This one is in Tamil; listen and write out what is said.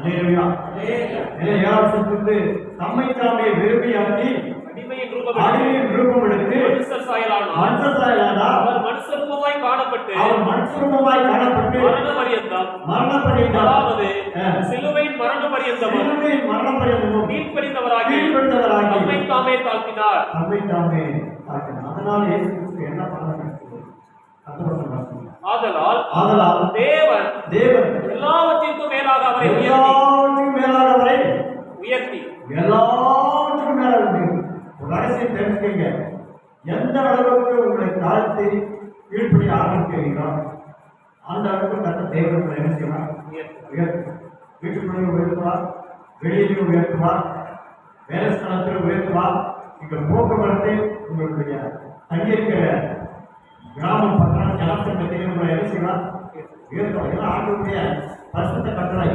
அல்லேலூயா. ஏழாம் வசனத்திலிருந்து தம்மை தாமே வெறுமையாக்கி அடிமையின் ரூபம் எடுத்து மனுஷர் சாயலானார். அவர் மனுஷ ரூபமாய் காணப்பட்டு மரண பரியந்தம் அதாவது சிலுவையின் மரண பரியந்தமும் கீழ்ப்படிந்தவராகி தம்மை தாமே தாழ்த்தினார். அதனால் இயேசு கிறிஸ்து என்ன பண்ணார்? ஆதலால் தேவன் எல்லாவற்றிற்கும் மேலாக அவரை உயர்த்தி எல்லாவற்றுக்கும் மேலாக ஒரு அரசியல் தெரிஞ்சுக்கங்க. எந்த அளவுக்கு உங்களை தாழ்த்தி கீழ்ப்படி ஆரம்பிக்கிறீங்களோ அந்த அளவுக்கு கத்த தேவன் என்ன செய்வார்? வீட்டுக்குள்ளே உயர்த்துவார், வெளியிலும் உயர்த்துவார், வேலை ஸ்தலத்தில் உயர்த்துவார். நீங்கள் போக்குவரத்தை உங்களுடைய தங்கியிருக்கிற கிராமம் பக்கம் ஜனத்தன்மை உங்களை என்ன செய்வார்? உயர்த்துவார். இதெல்லாம் ஆண்டுடைய பரிசுத்த கட்டளை.